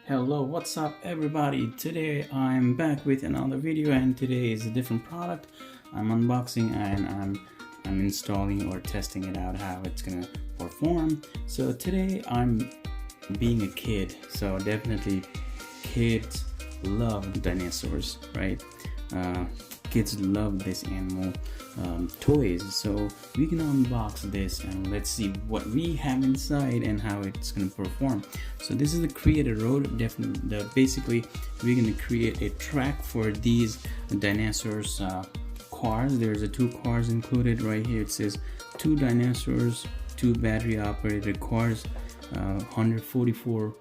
Hello, what's up everybody? Today I'm back with another video, and today is a different product. I'm unboxing and I'm installing or testing it out, how it's gonna perform. So today I'm being a kid, so definitely kids love dinosaurs, right? Kids love this animal toys, so we can unbox this and let's see what we have inside and how it's going to perform. So this is the create a road. Definitely, basically we're going to create a track for these dinosaurs cars. There's a 2 cars included right here. It says 2 dinosaurs, 2 battery operated cars, 144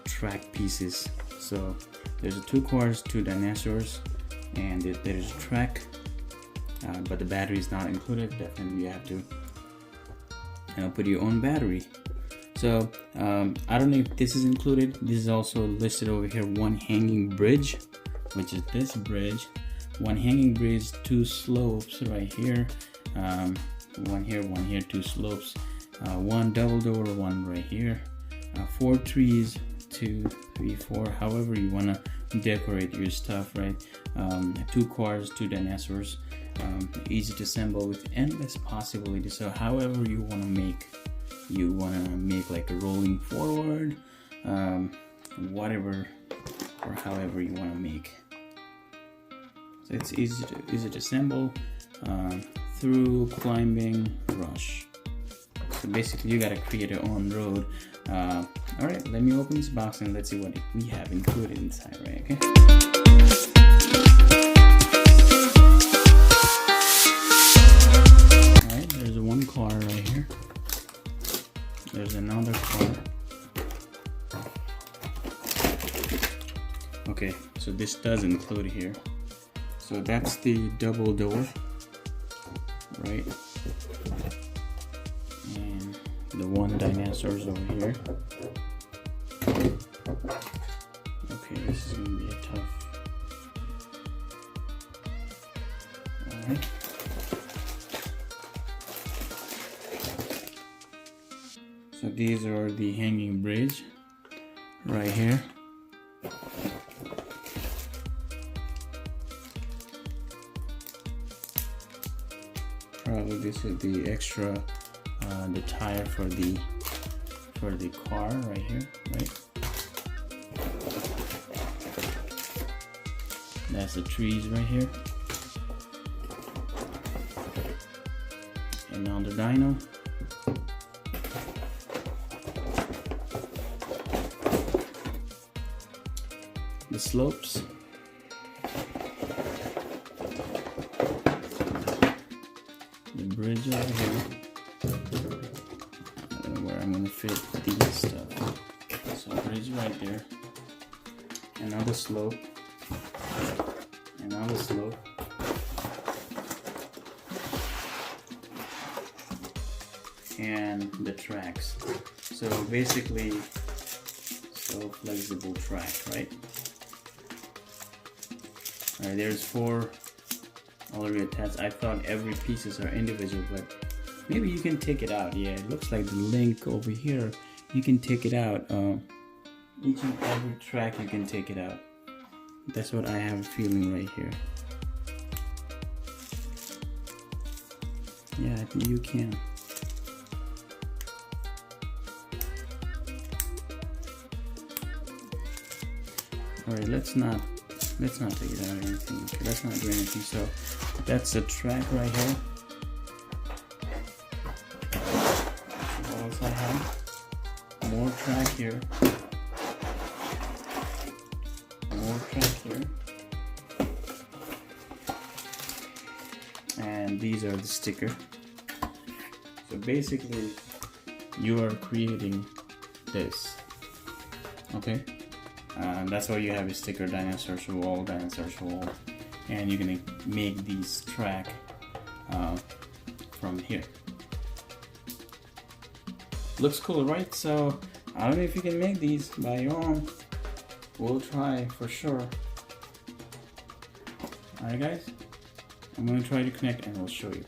track pieces. So there's a 2 cars, 2 dinosaurs, and there's a track, but the battery is not included. Definitely you have to put your own battery. So I don't know if this is included. This is also listed over here, 1 hanging bridge, which is this bridge, 1 hanging bridge, 2 slopes right here, 1 here, 1 here, 2 slopes, 1 double door, 1 right here, 4 trees, 2, 3, 4, however you want to decorate your stuff, right? 2 cars, 2 dinosaurs, easy to assemble with endless possibilities. So however you want to make like a rolling forward, whatever or however you want to make. So it's easy to assemble through climbing rush. So basically you got to create your own road. Alright, let me open this box and let's see what we have included inside, right? Okay. Alright, there's 1 car right here. There's another car. Okay, so this does include here. So that's the double door, right? And the 1 dinosaurs over here. Okay, this is gonna be a tough. Alright. So these are the hanging bridge right here. Probably this is the extra, the tire for the car right here, right? That's the trees right here. And now the dino. The slopes. The bridge over here. I don't know where I'm gonna fit these stuff. So bridge right there. Another slope. Another slope. And the tracks. So basically, so flexible track, right? Alright, there's 4 already attached. I thought every pieces are individual, but maybe you can take it out. Yeah, it looks like the link over here, you can take it out. Each and every track you can take it out. That's what I have a feeling right here. Yeah, I think you can. Alright, let's not take it out or anything. Okay, let's not do anything. So that's the track right here. What else I have? More track here. More track here. And these are the sticker. So basically you are creating this. Okay? That's why you have a sticker, Dinosaurs wall, Dinosaurs wall, and you're gonna make these track from here. Looks cool, right? So I don't know if you can make these by your own. We'll try for sure. Alright guys, I'm gonna try to connect and we'll show you.